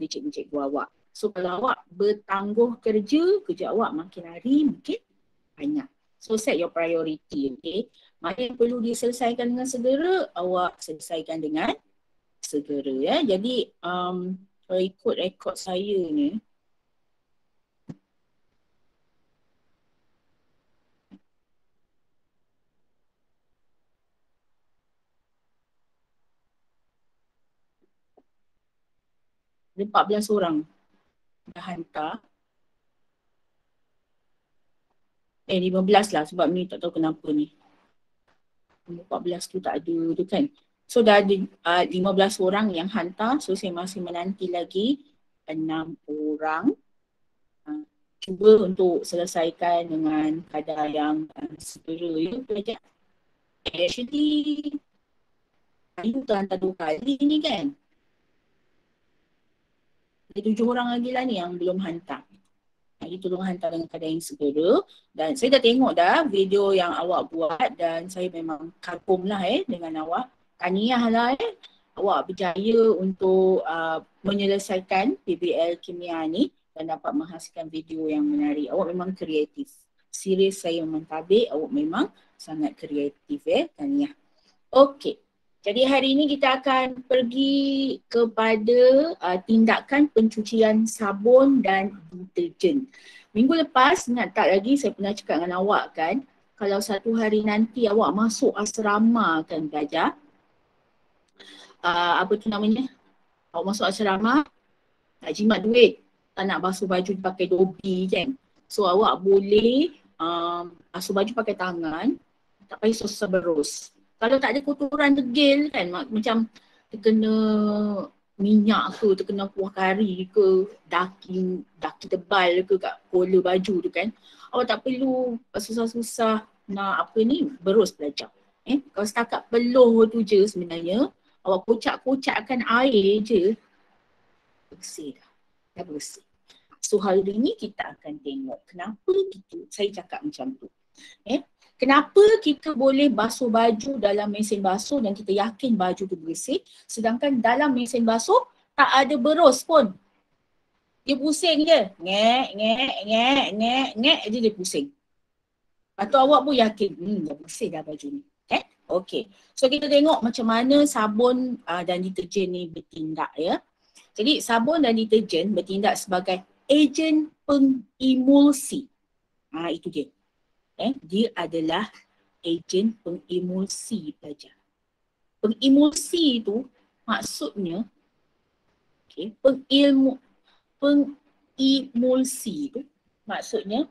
kepada cikgu-cikgu awak. So kalau awak bertangguh kerja awak makin hari makin banyak. So set your priority, okay. Mana yang perlu diselesaikan dengan segera, awak selesaikan dengan segera ya. Jadi kalau ikut rekod saya ni, ada 14 orang dah hantar. 15 lah sebab ni tak tahu kenapa ni. 14 tu tak ada tu kan. So dah ada 15 orang yang hantar. So saya masih menanti lagi 6 orang. Cuba untuk selesaikan dengan kadar yang segera ya pelajar. Actually saya tu hantar 2 kali ni kan. Ada 7 orang lagi lah ni yang belum hantar. Jadi tolong hantar dengan keadaan yang segera. Dan saya dah tengok dah video yang awak buat dan saya memang kagum lah dengan awak. Tahniah lah awak berjaya untuk menyelesaikan PBL Kimia ni dan dapat menghasilkan video yang menarik. Awak memang kreatif. Serius saya memang tabik, awak memang sangat kreatif tahniah. Okey. Jadi hari ini kita akan pergi kepada tindakan pencucian sabun dan deterjen. Minggu lepas, ingat tak lagi saya pernah cakap dengan awak kan, kalau satu hari nanti awak masuk asrama kan belajar, apa tu namanya, awak masuk asrama, tak jimat duit, tak nak basuh baju pakai dobi kan. So awak boleh basuh baju pakai tangan, tak payah susah berus. Kalau tak ada kotoran degil kan, macam terkena minyak ke, terkena kuah kari ke, daki tebal ke kat kola baju tu kan, awak tak perlu susah-susah nak apa ni, berus belajar. Kalau setakat peluh tu je sebenarnya, awak kocak-kocakkan air je, bersih dah bersih. So hari ni kita akan tengok kenapa saya cakap macam tu. Kenapa kita boleh basuh baju dalam mesin basuh dan kita yakin baju tu bersih, sedangkan dalam mesin basuh tak ada berus pun. Dia pusing je. Ngek je dia pusing. Atau awak pun yakin, dah bersih dah baju ni. Okay. So kita tengok macam mana sabun dan deterjen ni bertindak ya. Jadi sabun dan deterjen bertindak sebagai ejen pengemulsi. Itu dia. Dia adalah ejen pengemulsi pelajar. Pengemulsi itu maksudnya pengemulsi itu maksudnya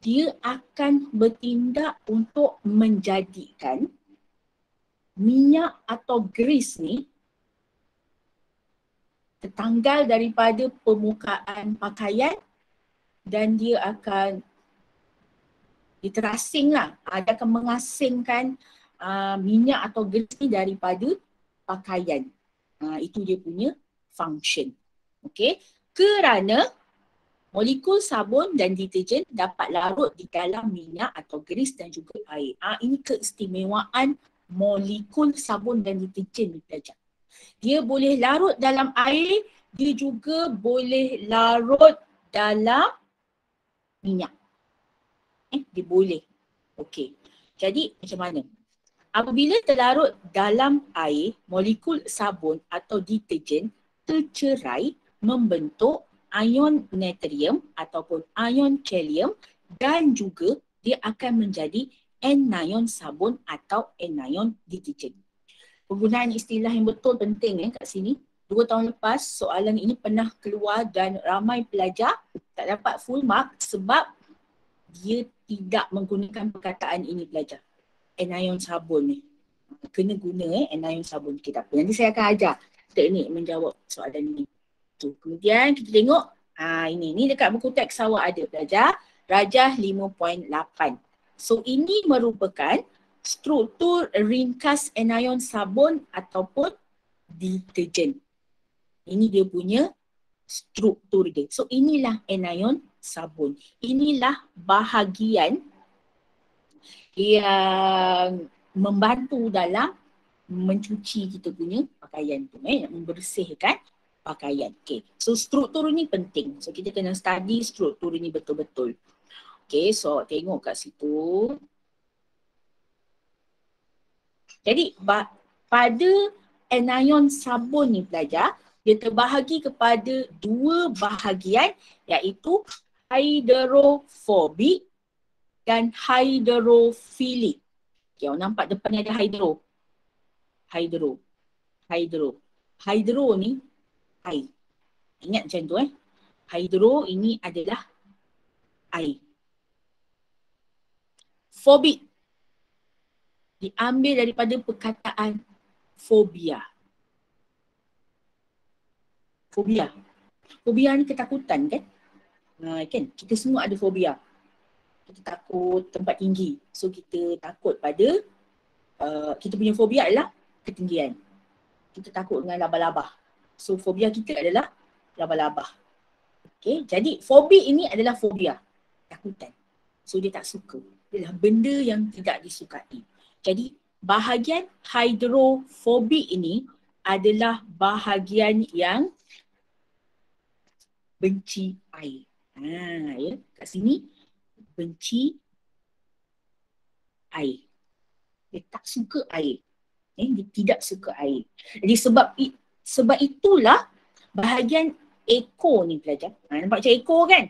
dia akan bertindak untuk menjadikan minyak atau grease ni tertanggal daripada permukaan pakaian dan dia akan terasing lah. Dia akan mengasingkan minyak atau grease ni daripada pakaian. Itu dia punya function. Okay. Kerana molekul sabun dan deterjen dapat larut di dalam minyak atau grease dan juga air. Ini keistimewaan molekul sabun dan deterjen ni belajar. Dia boleh larut dalam air, dia juga boleh larut dalam minyak. Dia boleh. Okey. Jadi macam mana? Apabila terlarut dalam air, molekul sabun atau deterjen tercerai membentuk ion natrium ataupun ion kalium dan juga dia akan menjadi anion sabun atau anion deterjen. Penggunaan istilah yang betul penting kat sini. 2 tahun lepas soalan ini pernah keluar dan ramai pelajar tak dapat full mark sebab dia tidak menggunakan perkataan ini pelajar. Anion sabun ni. Kena guna anion sabun. Okay, tak apa. Nanti saya akan ajar teknik menjawab soalan ini. Kemudian kita tengok ini dekat buku teks awak ada pelajar. Rajah 5.8. So ini merupakan struktur ringkas anion sabun ataupun deterjen. Ini dia punya struktur dia. So inilah anion sabun. Inilah bahagian yang membantu dalam mencuci kita punya pakaian tu, membersihkan pakaian. Okay. So struktur ni penting. So kita kena study struktur ni betul-betul. Okay, so tengok kat situ. Jadi pada anion sabun ni pelajar, dia terbahagi kepada dua bahagian iaitu hidrofobik dan hidrofilik. Okay, awak nampak depan ni ada hidro. Hidro ni air. Ingat macam tu Hidro ini adalah air. Fobik diambil daripada perkataan fobia. Fobia ni ketakutan kan? Kan? Kita semua ada fobia. Kita takut tempat tinggi. So kita takut pada kita punya fobia adalah ketinggian. Kita takut dengan labah-labah. So fobia kita adalah labah-labah. Okay, jadi fobik ini adalah fobia. Takutan. So dia tak suka. Dia adalah benda yang tidak disukai. Jadi bahagian hidrofobik ini adalah bahagian yang benci air. Ya, kat sini benci air. Dia tak suka air. Dia tidak suka air. Jadi sebab itulah bahagian eko ni pelajar. Nampak macam eko kan?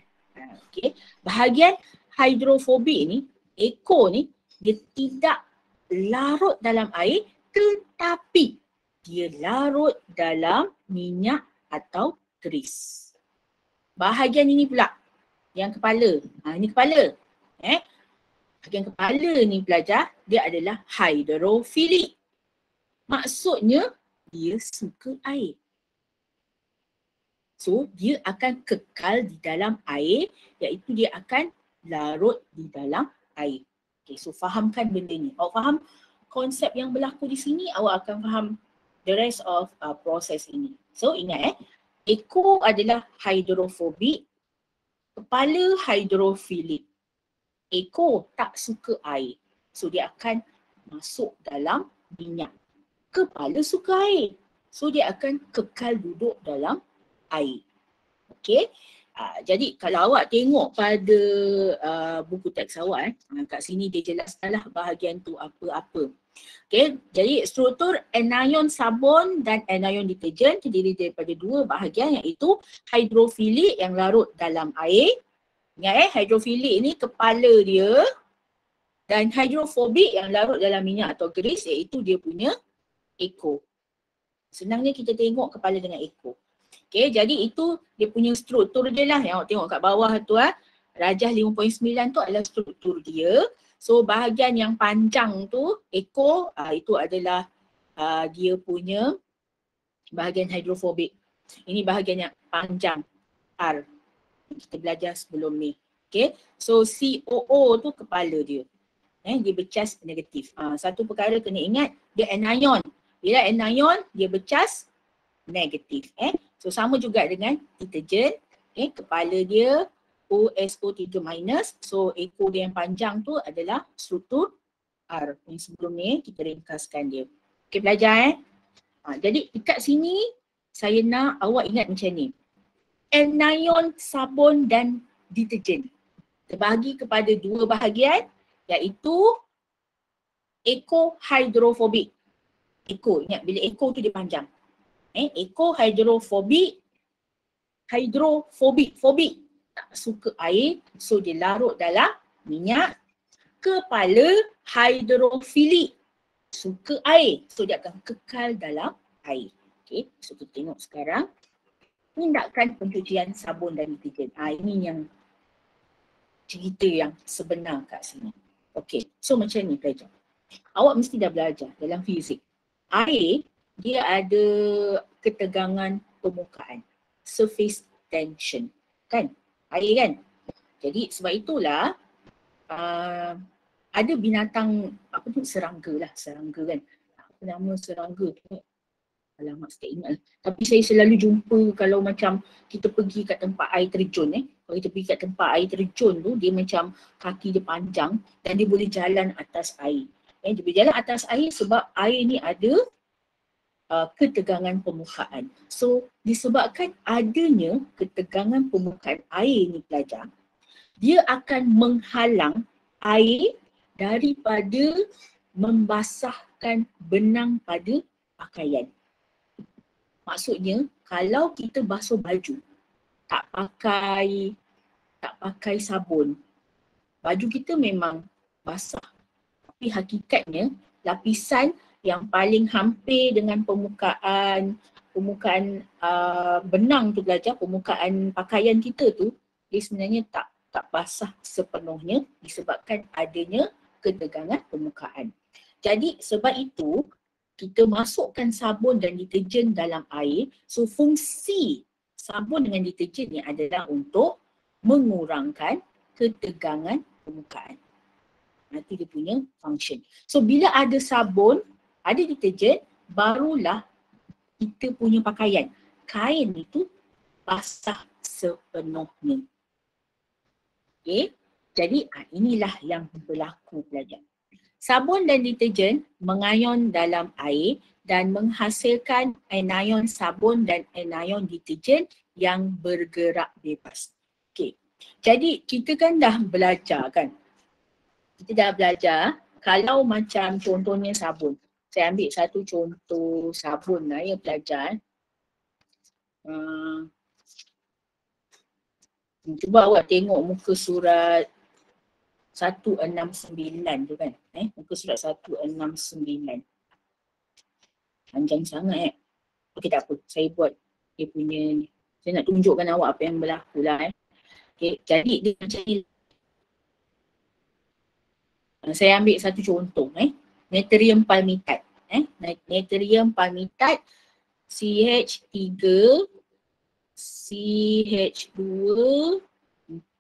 Okay. Bahagian hidrofobik ni, eko ni, dia tidak larut dalam air tetapi dia larut dalam minyak atau grease. Bahagian ini pula yang kepala. Ini kepala. Bahagian kepala ni pelajar, dia adalah hidrofilik. Maksudnya dia suka air. So dia akan kekal di dalam air, iaitu dia akan larut di dalam air. Okay, so fahamkan benda ni. Awak faham konsep yang berlaku di sini, awak akan faham the rest of proses ini. So ingat eko adalah hidrofobik, kepala hidrofilik. Eko tak suka air. So dia akan masuk dalam minyak. Kepala suka air. So dia akan kekal duduk dalam air. Okay. Jadi kalau awak tengok pada buku teks awak, kat sini dia jelaskanlah bahagian tu apa-apa. Okay, jadi struktur anion sabun dan anion deterjen terdiri daripada dua bahagian iaitu hidrofilik yang larut dalam air. Ingat hidrofilik ni kepala dia, dan hidrofobik yang larut dalam minyak atau grease iaitu dia punya eko. Senangnya kita tengok kepala dengan eko. Okay, jadi itu dia punya struktur dia lah yang awak tengok kat bawah tu Rajah 5.9 tu adalah struktur dia. So bahagian yang panjang tu, eko, itu adalah dia punya bahagian hidrofobik. Ini bahagian yang panjang, R. Kita belajar sebelum ni. Okay, so COO tu kepala dia. Dia bercas negatif. Satu perkara kena ingat, dia anion. Bila anion, dia bercas negatif. So sama juga dengan deterjen. Kepala dia OSO3 minus. So eko dia yang panjang tu adalah struktur R. Yang sebelum ni kita ringkaskan dia. Okay, belajar jadi dekat sini saya nak awak ingat macam ni. Anion sabun dan deterjen terbahagi kepada dua bahagian iaitu eko hidrofobik. Eko, ingat bila eko tu dia panjang. Eko hidrofobik, fobik tak suka air, so dia larut dalam minyak. Kepala hidrofilik, suka air, so dia akan kekal dalam air. Okay, so kita tengok sekarang tindakan pencucian sabun dan deterjen. Ini yang cerita yang sebenar kat sini. Okay, so macam ni pelajar. Awak mesti dah belajar dalam fizik. Air dia ada ketegangan permukaan, surface tension, kan? Air kan? Jadi sebab itulah ada binatang apa tu, serangga kan? Apa nama serangga tu? Alamak, saya tak ingat. Tapi saya selalu jumpa kalau macam kita pergi kat tempat air terjun Kalau kita pergi kat tempat air terjun tu, dia macam kaki dia panjang dan dia boleh jalan atas air. Dia boleh jalan atas air sebab air ni ada ketegangan permukaan. So disebabkan adanya ketegangan permukaan air ni pelajar, dia akan menghalang air daripada membasahkan benang pada pakaian. Maksudnya kalau kita basuh baju tak pakai sabun, baju kita memang basah. Tapi hakikatnya lapisan yang paling hampir dengan permukaan benang tu pelajar, permukaan pakaian kita tu, dia sebenarnya tak basah sepenuhnya disebabkan adanya ketegangan permukaan. Jadi sebab itu kita masukkan sabun dan deterjen dalam air. So fungsi sabun dengan deterjen ni adalah untuk mengurangkan ketegangan permukaan. Nanti dia punya function. So bila ada sabun, ada deterjen, barulah kita punya pakaian, kain itu basah sepenuhnya. Okay, jadi inilah yang berlaku pelajar. Sabun dan deterjen mengayon dalam air dan menghasilkan anion sabun dan anion deterjen yang bergerak bebas. Okay, jadi kita kan dah belajar kan, kita dah belajar kalau macam contohnya sabun. Saya ambil satu contoh sabun lah ya pelajar. Cuba awak tengok muka surat 169 tu kan. Muka surat 169. Panjang sangat Okey tak apa, saya buat dia punya ni. Saya nak tunjukkan awak apa yang berlaku lah Okey, jadi dia macam ni. Saya ambil satu contoh natrium palmitat. Natrium palmitat CH3 CH2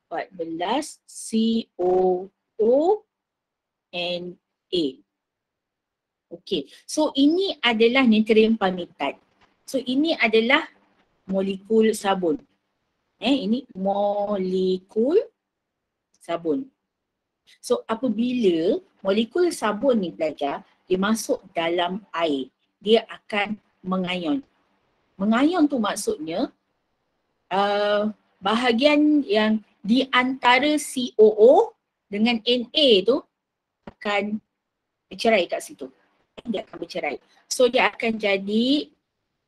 14 COO Na. Okey, so ini adalah natrium palmitat. So ini adalah molekul sabun. Ini molekul sabun. So apabila molekul sabun ni pelajar, dia masuk dalam air, dia akan mengayon. Mengayon tu maksudnya bahagian yang di antara COO dengan Na tu akan bercerai kat situ. Dia akan bercerai. So dia akan jadi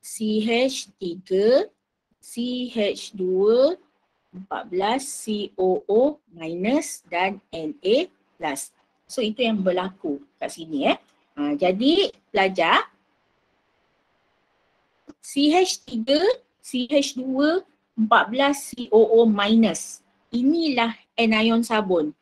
CH3, CH2, 14 COO minus dan Na plus. So itu yang berlaku kat sini jadi pelajar, CH3, CH2, 14 COO minus. Inilah anion sabun.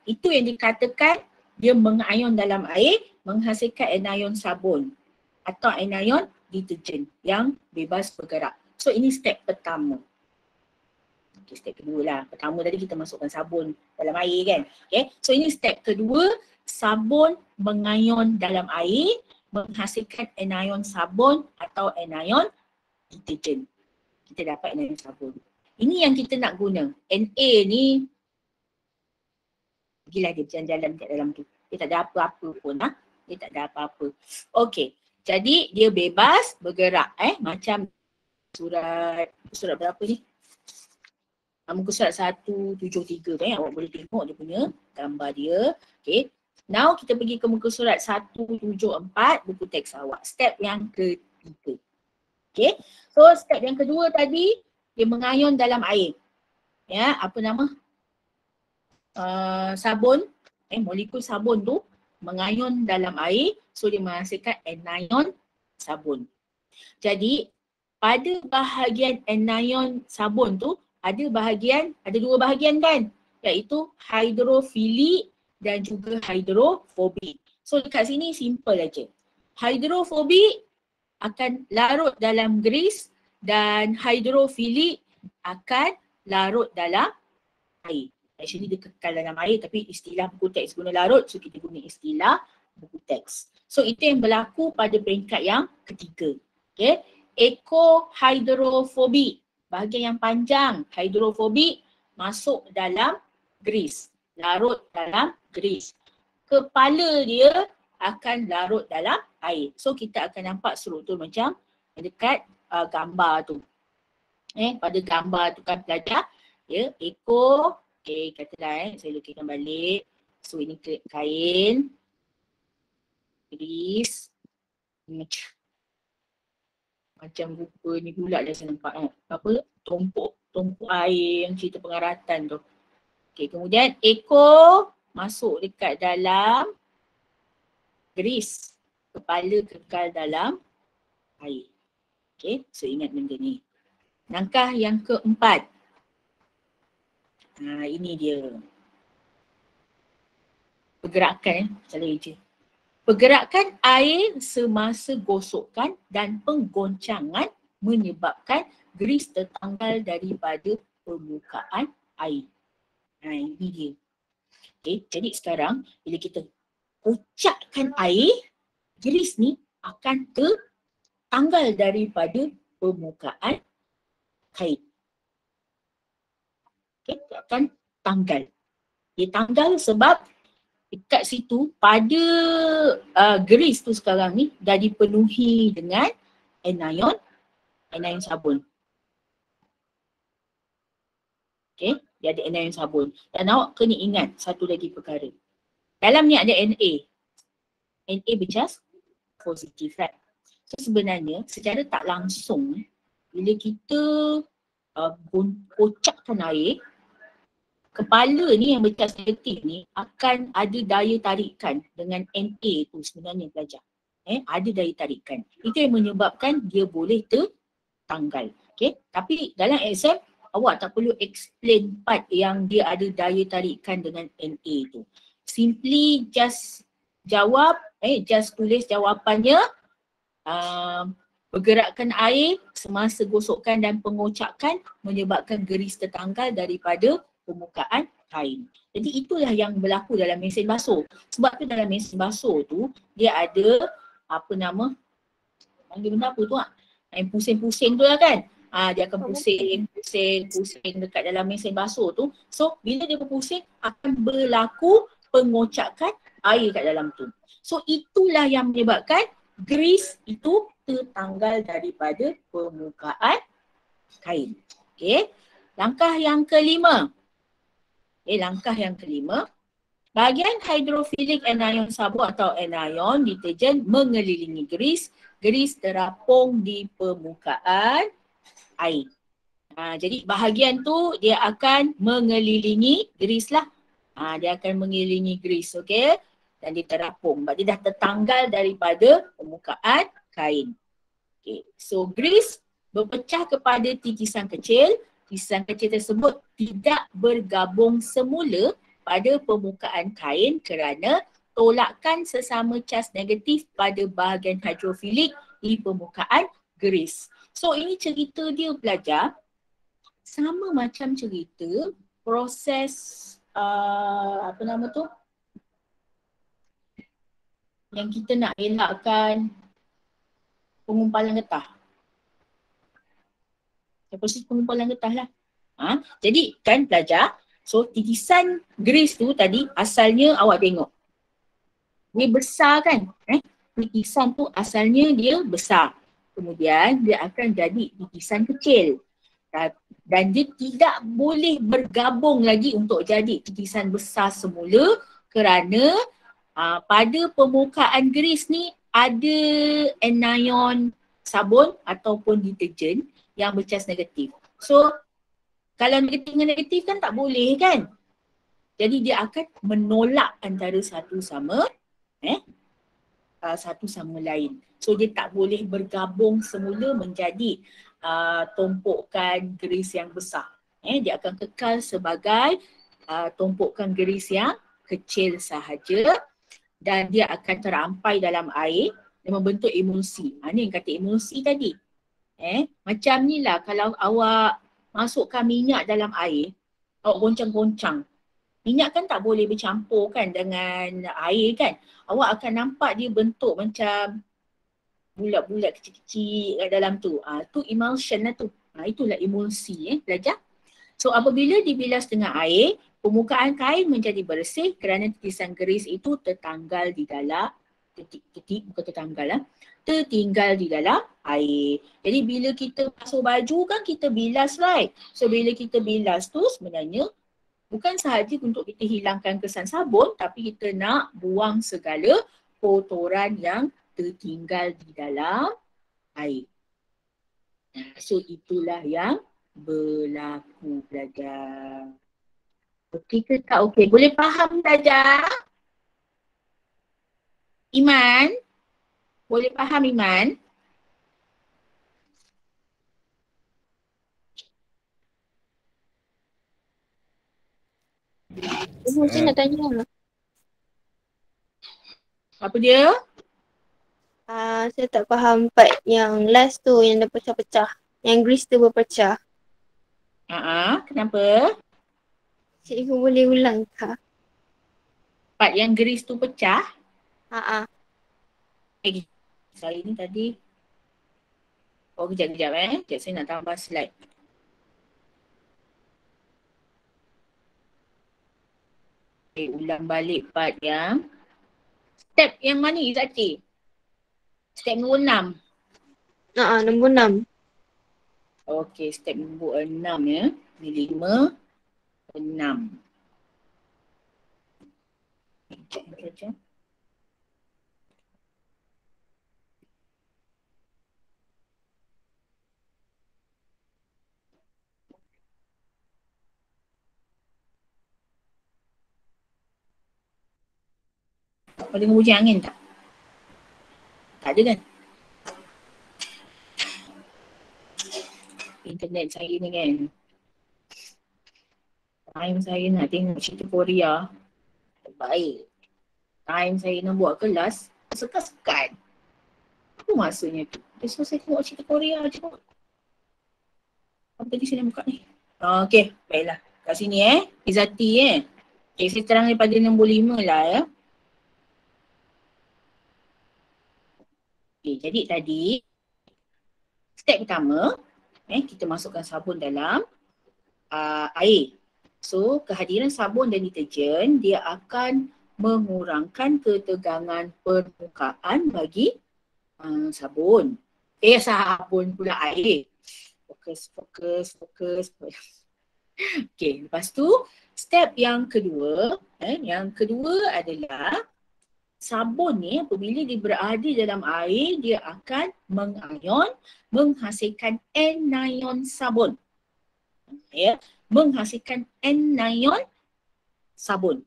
Itu yang dikatakan dia mengayon dalam air, menghasilkan anion sabun atau anion deterjen yang bebas bergerak. So ini step pertama. Okay, step kedua lah. Pertama tadi kita masukkan sabun dalam air kan. Okay. So ini step kedua, sabun mengayon dalam air, menghasilkan anion sabun atau anion deterjen. Kita dapat anion sabun. Ini yang kita nak guna. Na ni pergilah dia berjalan-jalan kat dalam tu. Dia tak ada apa-apa pun Dia tak ada apa-apa. Okey. Jadi dia bebas bergerak macam surat berapa ni? Muka surat 173 awak boleh tengok dia punya gambar dia. Okey. Now kita pergi ke muka surat 174 buku teks awak. Step yang ketiga. Okey. So step yang kedua tadi dia mengayon dalam air. Ya, apa nama? Sabun, molekul sabun tu mengayon dalam air, so dia menghasilkan anion sabun. Jadi pada bahagian anion sabun tu ada dua bahagian kan, iaitu hidrofilik dan juga hidrofobik. So dekat sini simple aja. Hidrofobik akan larut dalam grease dan hidrofilik akan larut dalam air. Actually dia kekal dalam air tapi istilah buku teks guna larut, so kita guna istilah buku teks. So itu yang berlaku pada peringkat yang ketiga. Okay. Ekohidrofobik, bahagian yang panjang, hidrofobik masuk dalam grease, larut dalam grease. Kepala dia akan larut dalam air. So kita akan nampak struktur macam dekat gambar tu. Pada gambar tu kan pelajar, ya, ekor, katalah saya lukiskan balik. So ini kain, gris, macam rupa ni bulat dah saya nampak tumpuk air yang cerita pengaratan tu. Kemudian ekor masuk dekat dalam gris, kepala kekal dalam air. So ingat benda ni. Langkah yang keempat. Ini dia. Pergerakan, pergerakan air semasa gosokan dan penggoncangan menyebabkan gris tertanggal daripada permukaan air. Ini dia. Jadi sekarang bila kita kocakkan air, gris ni akan tertanggal daripada permukaan kain. Akan tanggal. Dia tanggal sebab dekat situ pada gris tu sekarang ni dah dipenuhi dengan anion sabun. Dia ada anion sabun. Dan awak kena ingat satu lagi perkara. Dalam ni ada Na. Na bercas positif, right? So sebenarnya secara tak langsung bila kita kocakkan air, kepala ni yang bercas negatif ni akan ada daya tarikan dengan Na tu sebenarnya pelajar. Ada daya tarikan. Itu yang menyebabkan dia boleh tertanggal. Tapi dalam exam awak tak perlu explain part yang dia ada daya tarikan dengan Na tu. Simply just jawab, just tulis jawapannya. Pergerakan air semasa gosokan dan pengocakan menyebabkan gris tertanggal daripada permukaan kain. Jadi itulah yang berlaku dalam mesin basuh. Sebab tu dalam mesin basuh tu dia ada panggil benda apa tu yang pusing-pusing tu lah kan. Dia akan pusing dekat dalam mesin basuh tu. So bila dia berpusing akan berlaku pengocakan air kat dalam tu. So itulah yang menyebabkan gris itu tertanggal daripada permukaan kain. Langkah yang kelima. Bahagian hidrofilik anion sabun atau anion deterjen mengelilingi gris. Gris terapung di permukaan air. Jadi bahagian tu dia akan mengelilingi gris lah. Dia akan mengelilingi gris, dan dia terapung. Sebab dia dah tertanggal daripada permukaan kain. So gris berpecah kepada titisan kecil. Titisan kecil tersebut tidak bergabung semula pada permukaan kain kerana tolakan sesama cas negatif pada bahagian hidrofilik di permukaan gris. So ini cerita dia pelajar sama macam cerita proses yang kita nak elakkan pengumpalan getah. Proses pengumpalan getah lah. Jadi kan pelajar, so titisan gris tu tadi asalnya awak tengok. Dia besar kan? Titisan tu asalnya dia besar. Kemudian dia akan jadi titisan kecil. Dan dia tidak boleh bergabung lagi untuk jadi titisan besar semula kerana pada permukaan gris ni ada anion sabun ataupun deterjen yang bercas negatif. So kalau negatif dengan negatif kan tak boleh kan? Jadi dia akan menolak antara satu sama lain. So dia tak boleh bergabung semula menjadi tumpukan gris yang besar. Dia akan kekal sebagai tumpukan gris yang kecil sahaja dan dia akan terampai dalam air dan membentuk emulsi. Ni yang kata emulsi tadi. Macam ni lah kalau awak masukkan minyak dalam air, awak goncang-goncang. Minyak kan tak boleh bercampur kan dengan air kan. Awak akan nampak dia bentuk macam bulat-bulat kecil-kecil kat dalam tu. Tu emulsion lah tu. Itulah emulsi belajar. So apabila dibilas dengan air, permukaan kain menjadi bersih kerana titisan gris itu tertanggal di dalam titik bukan tertanggal lah, tertinggal di dalam air. Jadi bila kita basuh baju kan kita bilas, right? So bila kita bilas tu sebenarnya bukan sahaja untuk kita hilangkan kesan sabun, tapi kita nak buang segala kotoran yang tertinggal di dalam air. So itulah yang berlaku, belajar. Okey ke tak okey? Boleh faham belajar? Iman? Boleh faham Iman? Saya nak tanya. Apa dia? Saya tak faham part yang last tu yang dah pecah-pecah. Yang grease tu berpecah. Kenapa? Cikgu boleh ulang tak? Part yang grease tu pecah? Saya ni tadi. Oh, kejap Sekejap saya nak tambah slide. Ulang balik part yang step yang mana Izzati? Step nombor 6. Nombor 6. Okey, step nombor 6 ya. Ni 5, 6. Sekejap. Kau dengar bunyi angin tak? Tak ada kan? Internet saya ni kan. Time saya nak tengok cerita Korea. Baik. Time saya nak buat kelas, sekat-sekat. Apa maksudnya tu? So saya tengok cerita Korea je. Apa tadi saya nak buka ni? Okey, baiklah. Kat sini Izzati Okay, saya terang daripada nombor 5 lah ya. Okay, jadi tadi step pertama kita masukkan sabun dalam air. So kehadiran sabun dan deterjen dia akan mengurangkan ketegangan permukaan bagi sabun. Sabun pula air. Fokus. Okay, lepas tu step yang kedua adalah sabun ni apabila dia berada dalam air, dia akan mengayon, menghasilkan anion sabun. Menghasilkan anion sabun.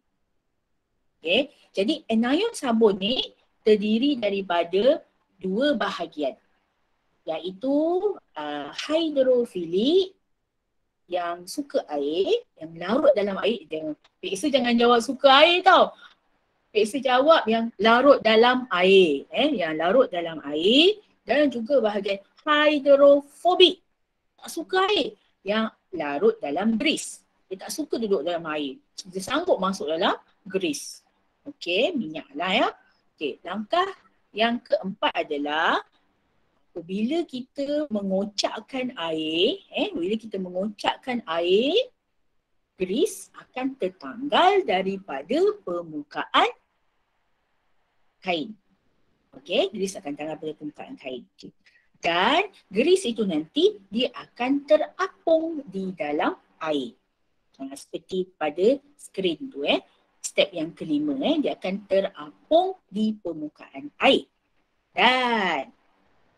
Okay. Jadi anion sabun ni terdiri daripada dua bahagian, iaitu hidrofilik yang suka air, yang larut dalam air. Peksa jangan jawab suka air tau. Peksa jawab yang larut dalam air. Yang larut dalam air, dan juga bahagian hidrofobik, tak suka air, yang larut dalam grease. Dia tak suka duduk dalam air. Dia sanggup masuk dalam grease. Okey, minyak lah ya. Okey, langkah yang keempat adalah bila kita mengocakkan air, grease akan tertanggal daripada permukaan kain. Okey, grease akan tanggal pada permukaan kain. Okay. Dan grease itu nanti dia akan terapung di dalam air. Seperti pada skrin tu step yang kelima dia akan terapung di permukaan air. Dan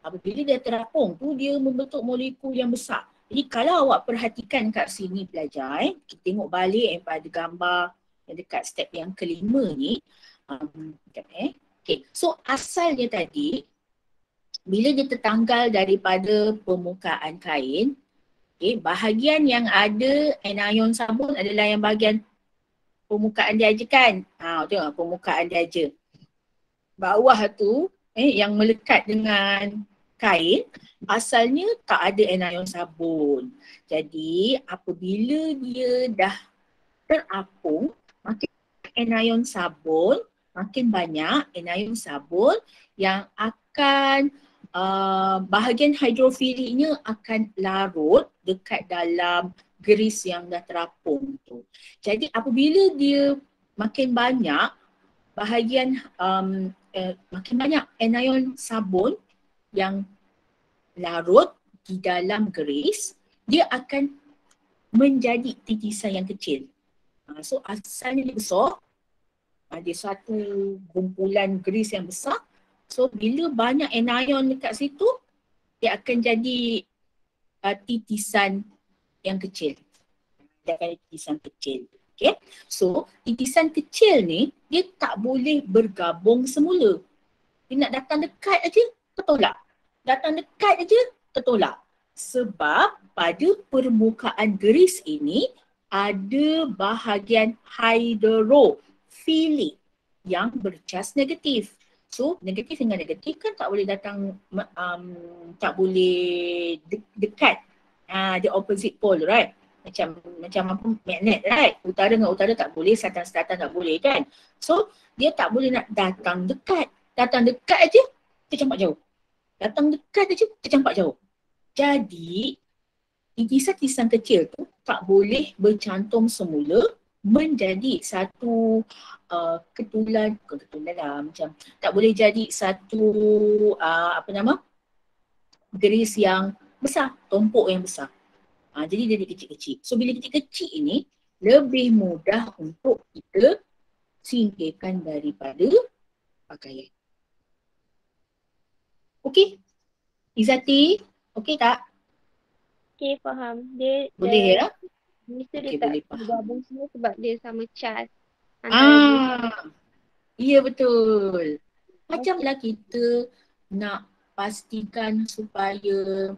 apabila dia terapung tu dia membentuk molekul yang besar. Jadi kalau awak perhatikan kat sini belajar kita tengok balik pada gambar yang dekat step yang kelima ni. Okay. So asalnya tadi bila dia tertanggal daripada permukaan kain, bahagian yang ada anion sabun adalah yang bahagian permukaan dia je kan. Tengok permukaan dia je. Bawah tu yang melekat dengan kain asalnya tak ada anion sabun. Jadi apabila dia dah terapung, makin anion sabun, makin banyak anion sabun yang akan bahagian hidrofiliknya akan larut dekat dalam grease yang dah terapung tu. Jadi apabila dia makin banyak bahagian makin banyak anion sabun yang larut di dalam grease, dia akan menjadi titisan yang kecil. So asalnya dia besar, ada satu kumpulan grease yang besar. So bila banyak anion dekat situ, dia akan jadi titisan yang kecil. Dia akan jadi titisan kecil. Okay. So titisan kecil ni dia tak boleh bergabung semula. Dia nak datang dekat aja tertolak. Datang dekat aja tertolak. Sebab pada permukaan grease ini ada bahagian hydrophilic yang bercas negatif. So negatif dengan negatif kan tak boleh datang, tak boleh dekat. The opposite pole, right? Macam apa, magnet, right? Utara dengan utara tak boleh, selatan tak boleh kan? So dia tak boleh nak datang dekat. Datang dekat aja tercampak jauh. Datang dekat aja tercampak jauh. Jadi titisan-titisan kecil tu tak boleh bercantum semula menjadi satu ketulan lah, macam tak boleh jadi satu grease yang besar, tumpuk yang besar. Jadi dia kecil-kecil. So bila kecil-kecil ini lebih mudah untuk kita singkirkan daripada pakaian. Okey? Izzati, okey tak? Okay, faham. Dia Boleh ya? Mesti Okey, dia tak boleh faham. bergabung semua sebab dia sama cas antara Iya betul. Macamlah kita nak pastikan supaya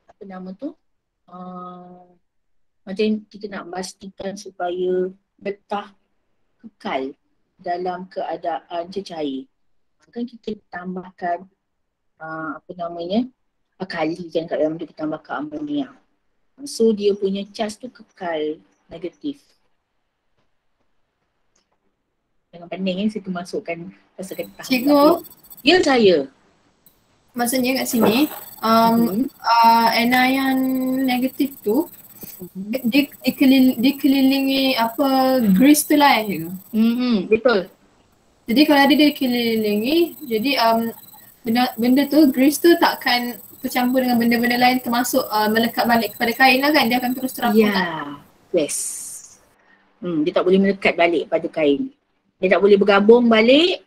apa nama tu? Macam kita nak pastikan supaya getah kekal dalam keadaan cecair. Kan kita tambahkan kalikan kat dalam tu, kita tambahkan amonia. So dia punya cas tu kekal negatif. Jangan pening saya masukkan rasa getah. Cikgu, ya saya. maksudnya kat sini anion negatif tu dikelilingi apa grease tu lah cikgu. Betul. Jadi kalau dia dikelilingi, jadi benda tu grease tu takkan bercampur dengan benda-benda lain termasuk melekat balik kepada kain lah kan, dia akan terus terapung. Yes. Dia tak boleh melekat balik pada kain. Dia tak boleh bergabung balik.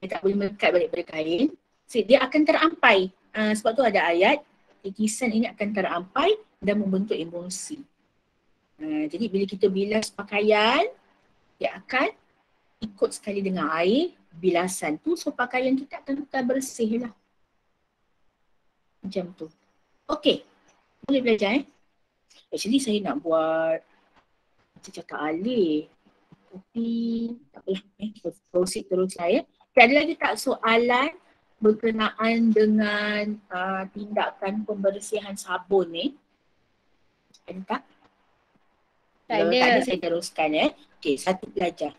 Dia tak boleh melekat balik pada kain. So, dia akan terampai. Sebab tu ada ayat, titisan ini akan terampai dan membentuk emulsi. Jadi bila kita bilas pakaian, dia akan ikut sekali dengan air bilasan tu. So pakaian kita akan tetap bersih lah. Macam tu. Okay. Boleh belajar Actually saya nak buat macam cakap alih. Tapi tak apalah. Proceed terus saya. Ada lagi tak soalan berkenaan dengan tindakan pembersihan sabun ni? Ada tak? Kalau tak ada saya teruskan Okay, satu pelajar.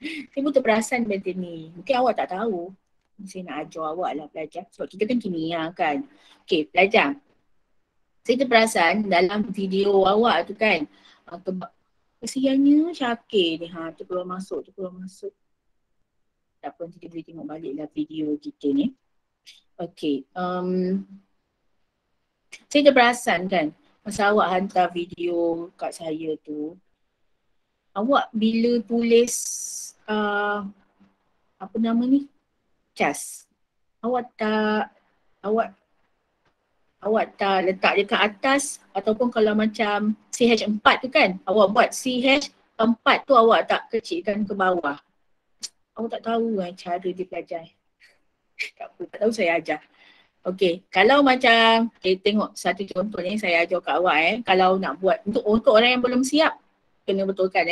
Saya pun terperasan benda ni. Mungkin awak tak tahu. Saya nak ajar awak lah pelajar. Sebab kita kan kimia kan. Okay, pelajar. Saya terperasan dalam video awak tu kan. Kesiannya Syakir ni. Tu keluar masuk. Tak apa, nanti dia boleh tengok balik lah video kita ni. Okay. Saya terperasan kan. Masa awak hantar video kat saya tu. Awak bila tulis apa nama ni? Cas. Awak tak letak dia kat atas ataupun kalau macam CH4 tu kan, awak buat CH4 tu awak tak kecilkan ke bawah. Awak tak tahu cara dia belajar. Tak apa, tak tahu saya ajar. Okay, kalau macam, tengok satu contoh ni saya ajar kat awak kalau nak buat, untuk orang yang belum siap, kena betulkan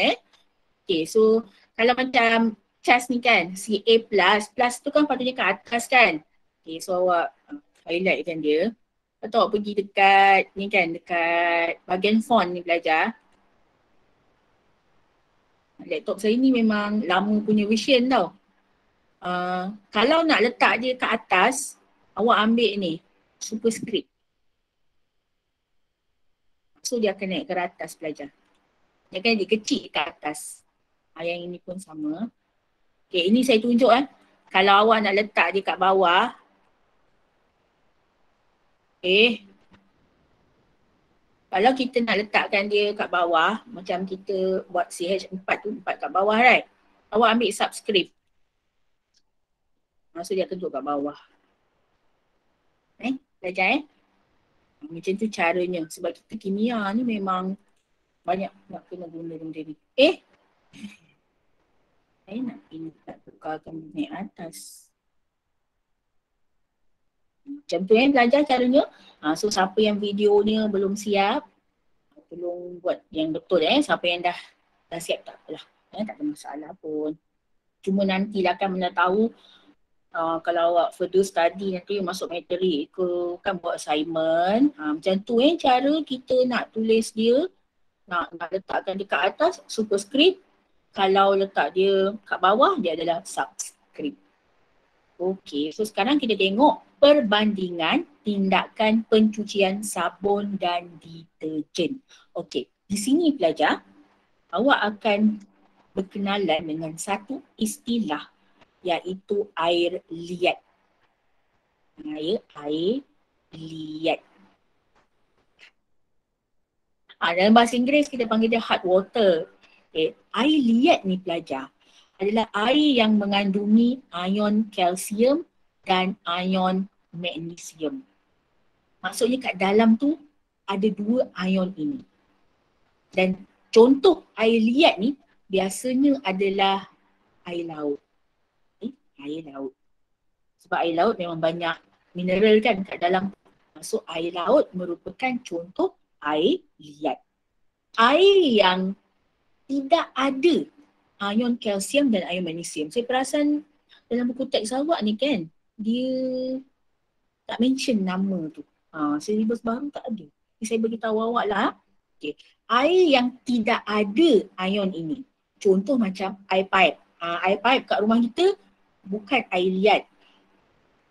Okay, so kalau macam cas ni kan, CA+, tu kan patutnya kat atas kan. Okay, so awak highlightkan dia. Atau awak pergi dekat ni kan, dekat bahagian font ni belajar. Laptop saya ni memang lama punya version tau. Kalau nak letak dia kat atas, awak ambil ni, superscript. So dia akan naik ke atas belajar. Dia akan dia kecil kat atas. Yang ini pun sama. Okay, ini saya tunjuk kalau awak nak letak dia kat bawah, kalau kita nak letakkan dia kat bawah, macam kita buat CH4 tu, 4 kat bawah, right? Awak ambil subscript. Maksud dia akan duduk kat bawah. Belajar macam tu caranya. Sebab kita kimia ni memang banyak nak kena guna benda ni. Saya nak tukarkan naik atas. Macam tu belajar caranya. So siapa yang videonya belum siap, tolong buat yang betul siapa yang dah siap tak apalah. Tak ada masalah pun. Cuma nantilah akan mana tahu kalau awak further study nanti masuk materi ke kan buat assignment. Macam tu cara kita nak tulis dia, nak letakkan dekat atas superscript. Kalau letak dia kat bawah dia adalah subscript. Okey, so sekarang kita tengok perbandingan tindakan pencucian sabun dan deterjen. Okey, di sini pelajar awak akan berkenalan dengan satu istilah iaitu air liat. Air liat. Dalam bahasa Inggeris kita panggil dia hot water. Air liat ni pelajar adalah air yang mengandungi ion kalsium dan ion magnesium. Maksudnya kat dalam tu ada 2 ion ini. Dan contoh air liat ni biasanya adalah air laut. Air laut. Sebab air laut memang banyak mineral kan kat dalam. So air laut merupakan contoh air liat. Air yang tidak ada ion kalsium dan ion magnesium. Saya perasan dalam buku teks awak ni kan, dia tak mention nama tu. Syllabus baru tak ada. Saya beritahu awak lah. Okay. Air yang tidak ada ion ini. Contoh macam air pipe. Air pipe kat rumah kita bukan air liat.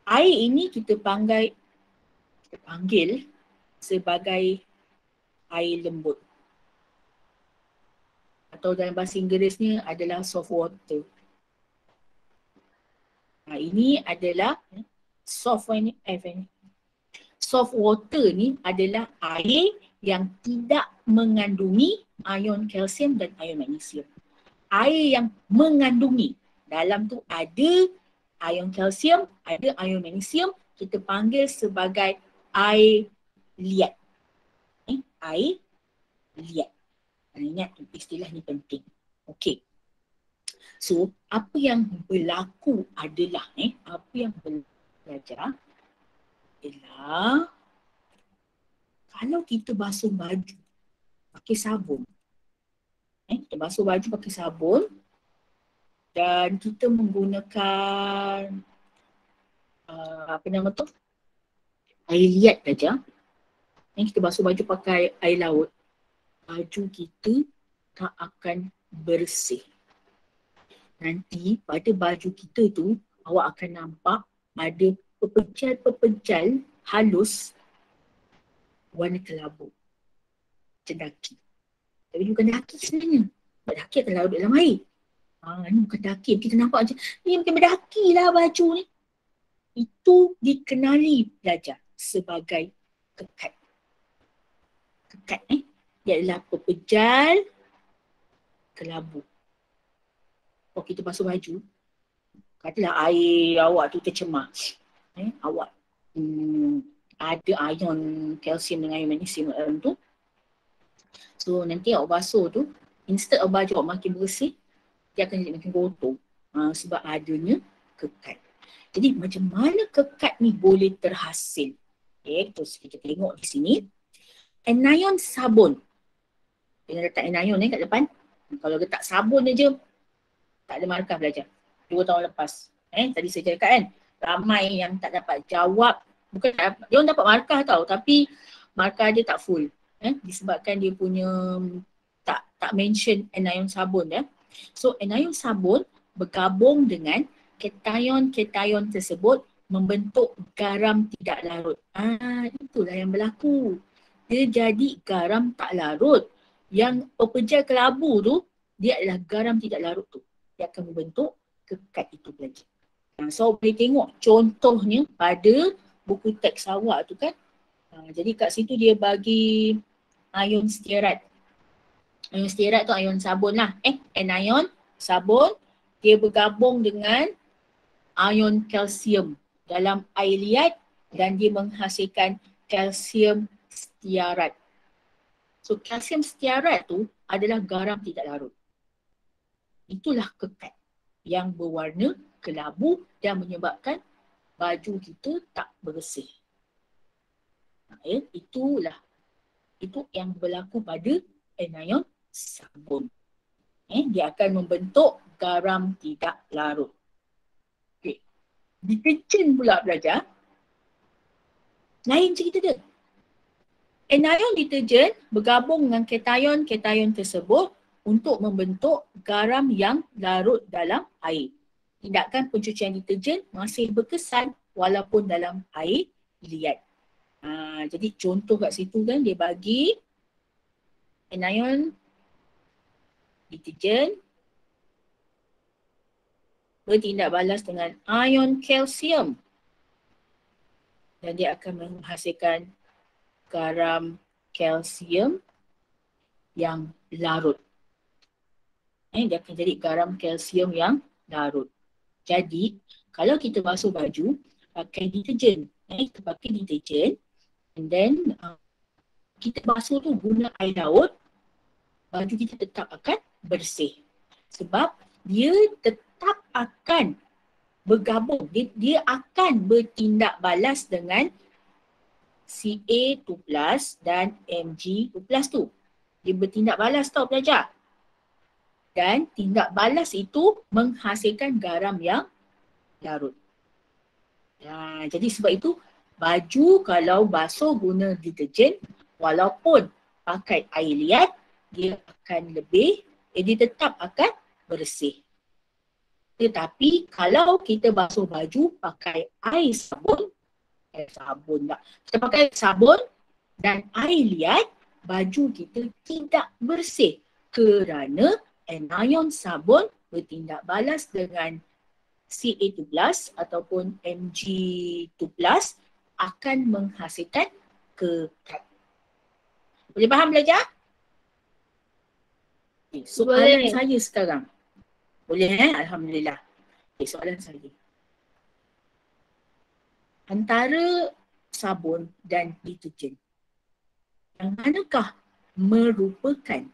Air ini kita panggil sebagai air lembut. Atau dalam bahasa Inggerisnya adalah soft water. Ini adalah soft water ni adalah air yang tidak mengandungi ion kalsium dan ion magnesium. Air yang mengandungi, dalam tu ada ion kalsium, ada ion magnesium, kita panggil sebagai air liat. Air liat. Ingat istilah ni penting. Okey. So, apa yang berlaku adalah, apa yang belajar ialah kalau kita basuh baju pakai sabun. Kita basuh baju pakai sabun dan kita menggunakan apa nama tu? Air liat saja. Kita basuh baju pakai air laut. Baju kita tak akan bersih. Nanti pada baju kita tu awak akan nampak ada pepejal-pepejal halus warna kelabu. Macam daki. Tapi bukan daki sebenarnya. Sebab daki akan larut dalam air. Ini bukan daki. Kita nampak macam ni bukan berdaki lah baju ni. Itu dikenali pelajar sebagai kekat. Kekat dia adalah pepejal kelabu. Kalau kita basuh baju, katalah air awak tu tercemar. Awak ada ion kalsium dengan ion magnesium dalam tu. So nanti awak basuh tu, instead of baju awak makin bersih, dia akan jadi makin kotor. Sebab adanya kekat. Jadi macam mana kekat ni boleh terhasil? Terus kita tengok di sini. Anion sabun. Kita letak anion kat depan. Kalau letak sabun je, tak ada markah belajar. 2 tahun lepas. Tadi saya cakap kan, ramai yang tak dapat jawab. Bukan dia orang dapat markah tau, tapi markah dia tak full. Disebabkan dia punya tak mention anion sabun. So anion sabun bergabung dengan kation tersebut membentuk garam tidak larut. Itulah yang berlaku. Dia jadi garam tak larut. Yang pepejal kelabu tu, dia adalah garam tidak larut tu. Dia akan membentuk kekat itu lagi. So boleh tengok contohnya pada buku teks awak tu kan. Jadi kat situ dia bagi ion stearat. Ion stearat tu ion sabun lah. Anion sabun, dia bergabung dengan ion kalsium dalam air liat dan dia menghasilkan kalsium stearat. So kalsium stearat tu adalah garam tidak larut. Itulah kekat yang berwarna kelabu dan menyebabkan baju kita tak bersih. Itu yang berlaku pada anion sabun. Dia akan membentuk garam tidak larut. Okay. Deterjen pula belajar, lain cerita dia. Anion deterjen bergabung dengan kation tersebut untuk membentuk garam yang larut dalam air. Tindakan pencucian deterjen masih berkesan walaupun dalam air liat. Jadi contoh kat situ kan dia bagi anion deterjen bertindak balas dengan ion kalsium dan dia akan menghasilkan garam kalsium yang larut. Dia akan jadi garam kalsium yang larut. Jadi kalau kita basuh baju pakai deterjen, kita pakai deterjen and then kita basuh tu guna air laut, baju kita tetap akan bersih. Sebab dia tetap akan bergabung, dia akan bertindak balas dengan Ca2+ dan Mg2+ tu. Dia bertindak balas tau pelajar. Dan tindak balas itu menghasilkan garam yang larut. Jadi sebab itu baju kalau basuh guna deterjen walaupun pakai air liat, dia akan dia tetap akan bersih. Tetapi kalau kita basuh baju pakai air sabun, kita pakai sabun dan air liat, baju kita tidak bersih kerana anion sabun bertindak balas dengan Ca2+ ataupun Mg2+ akan menghasilkan kekat. Boleh faham belajar? Soalan saya sekarang. Boleh Alhamdulillah. Soalan saya. Antara sabun dan deterjen, yang manakah merupakan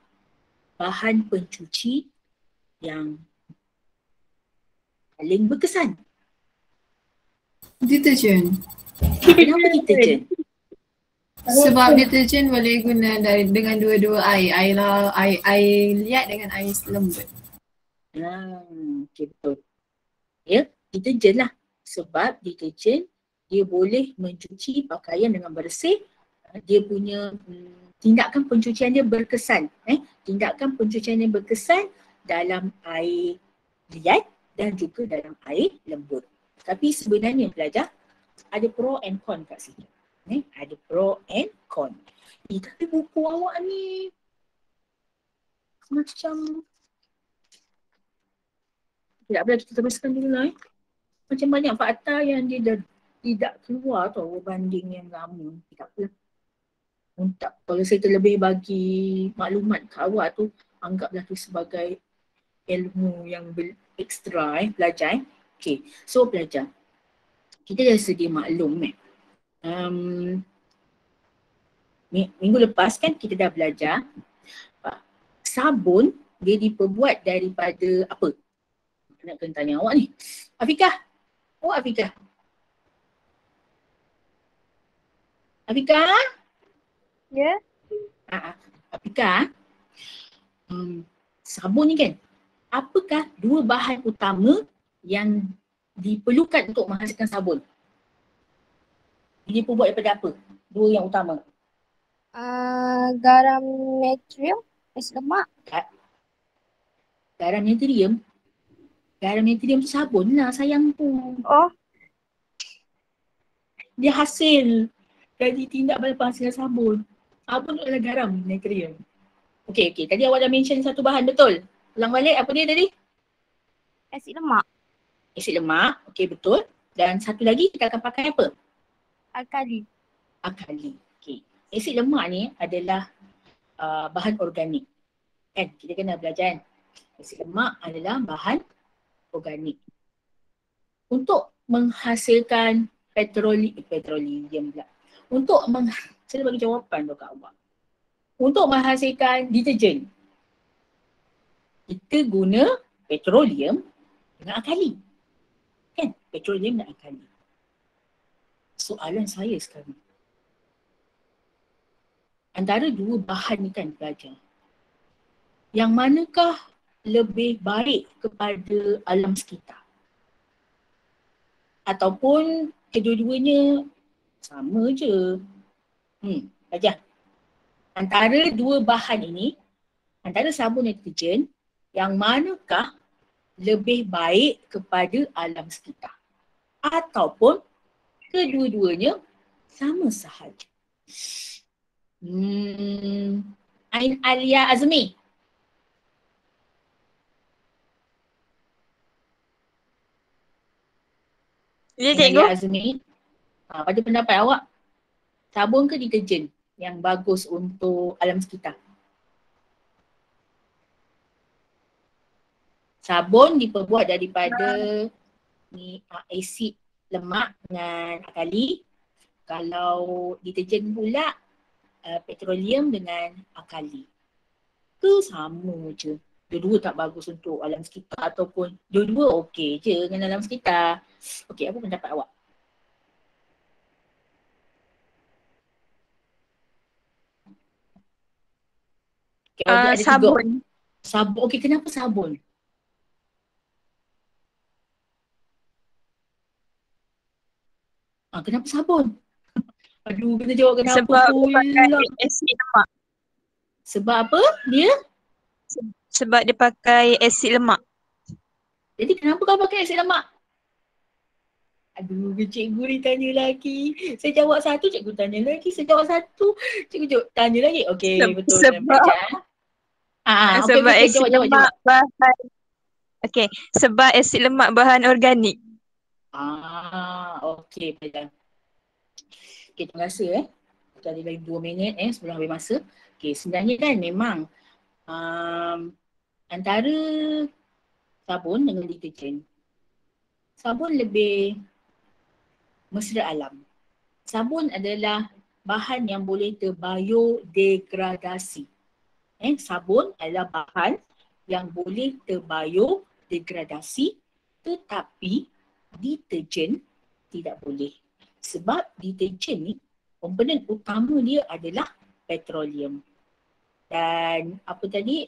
bahan pencuci yang paling berkesan? Deterjen. Kenapa deterjen? Sebab deterjen boleh guna dengan dua-dua air liat dengan air lembut. Okay, betul. Deterjen lah. Sebab deterjen dia boleh mencuci pakaian dengan bersih. Dia punya tindakan pencucian dia berkesan. Tindakan pencucian dia berkesan dalam air liat dan juga dalam air lembut. Tapi sebenarnya pelajar ada pro and con kat sini. Ada pro and con. Tapi buku awak ni macam tidak boleh kita teruskan dulu lah. Macam banyak fakta yang dia dah tidak keluar tau berbanding yang lama. Tak apalah. Kalau saya terlebih bagi maklumat ke awak tu, anggaplah tu sebagai ilmu yang ekstra pelajar. Okay, so pelajar, kita dah sedia maklum minggu lepas kan kita dah belajar sabun dia diperbuat daripada apa? Nak kena tanya awak ni. Afikah? Afikah? Afikah? Ya. Afikah? Sabun ni kan, apakah dua bahan utama yang diperlukan untuk menghasilkan sabun? Dia diperbuat daripada apa? Dua yang utama. Garam natrium, es lemak. Garam natrium? Garam natrium tu sabun lah sayang tu. Oh. Dia hasil dari tindak balas penghasilan sabun. Sabun tu adalah garam natrium. Okay. Tadi awak dah mention satu bahan betul. Ulang balik apa dia tadi? Asid lemak. Asid lemak, okey betul. Dan satu lagi kita akan pakai apa? Alkali. Alkali. Okey. Asid lemak ni adalah bahan organik. Kan? Kita kena belajar kan? Asid lemak adalah bahan organik. Untuk menghasilkan petroleum pula. Saya bagi jawapan tu kat awak. Untuk menghasilkan deterjen, kita guna petroleum dengan alkali. Kan? Petroleum dan alkali. Soalan saya sekarang. Antara dua bahan ni kan pelajar. Yang manakah lebih baik kepada alam sekitar? Ataupun kedua-duanya sama je? Pelajar. Antara dua bahan ini, antara sabun dan deterjen, yang manakah lebih baik kepada alam sekitar? Ataupun kedua-duanya sama sahaja? Ain Alia Azmi. Ya, Ain cikgu. Alia Azmi. Pada pendapat awak, sabun ke deterjen yang bagus untuk alam sekitar? Sabun diperbuat daripada asid lemak dengan alkali. Kalau deterjen pula petroleum dengan alkali. Itu sama je. Dua-dua tak bagus untuk alam sekitar ataupun dua-dua okey je dengan alam sekitar. Okey, apa pendapat awak? Okay, ada Sabun. Sabun. Okey, kenapa sabun? Kenapa sabun? Aduh, kena jawab kenapa Sebab pula. dia pakai asid lemak. Sebab apa dia? Sebab dia pakai asid lemak. Jadi kenapa kau pakai asid lemak? Aduh, cikgu ni tanya lagi. Saya jawab satu, cikgu tanya lagi. Saya jawab satu, cikgu tanya lagi. Okey, betul. Sebab okey, sebab betul. asid Jawab. lemak bahan. Okey, sebab asid lemak bahan organik. Okey, baiklah. Okey, terima kasih Kita ada lagi 2 minit sebelum habis masa. Okey, sebenarnya kan memang antara sabun dengan deterjen, sabun lebih mesra alam. Sabun adalah bahan yang boleh terbiodegradasi. Sabun adalah bahan yang boleh terbiodegradasi, tetapi deterjen tidak boleh. Sebab deterjen ni komponen utama dia adalah petroleum. Dan apa tadi,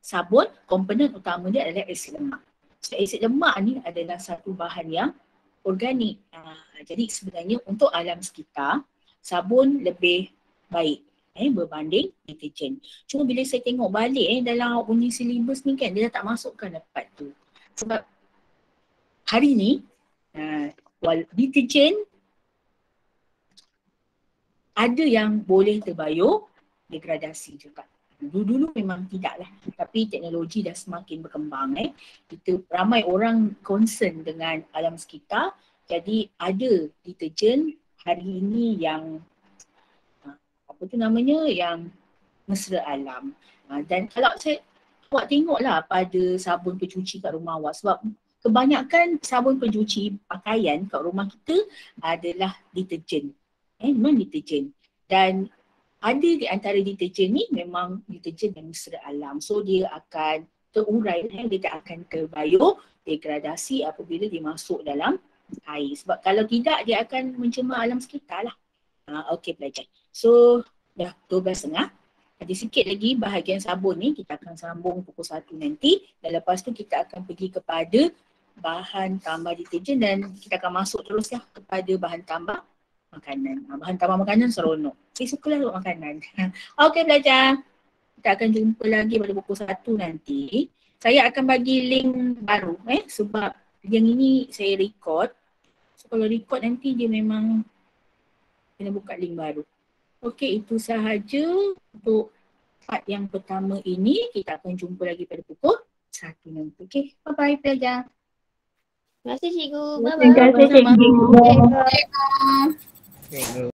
sabun komponen utama dia adalah asid lemak. So asid lemak ni adalah satu bahan yang organik. Jadi sebenarnya untuk alam sekitar, sabun lebih baik berbanding deterjen. Cuma bila saya tengok balik dalam punya silibus ni kan, dia dah tak masukkan part tu. Sebab hari ni deterjen ada yang boleh terbiodegradasi juga. Dulu memang tidak lah, tapi teknologi dah semakin berkembang. Kita ramai orang concern dengan alam sekitar, jadi ada deterjen hari ini yang yang mesra alam. Dan kalau awak tengoklah pada sabun pencuci kat rumah awak, sebab kebanyakan sabun pencuci pakaian kat rumah kita adalah deterjen. Memang deterjen. Dan ada di antara deterjen ni memang deterjen yang mesra alam. So dia akan terurai, dia tak akan terbiodegradasi apabila dia masuk dalam air. Sebab kalau tidak, dia akan mencemar alam sekitar lah. Okey pelajar. So dah 12.30. Ada sikit lagi bahagian sabun ni, kita akan sambung pukul 1 nanti. Dan lepas tu kita akan pergi kepada bahan tambah deterjen dan kita akan masuk teruslah kepada bahan tambah makanan. Bahan tambah makanan seronok. Saya sukalah buat makanan. Okey pelajar. Kita akan jumpa lagi pada pukul 1 nanti. Saya akan bagi link baru sebab yang ini saya record. So kalau record nanti dia memang kena buka link baru. Okey, itu sahaja untuk part yang pertama ini. Kita akan jumpa lagi pada pukul 1 nanti. Okey, bye-bye pelajar. Terima kasih cikgu. Terima Bye-bye. kasih cikgu. Cikgu. Cikgu.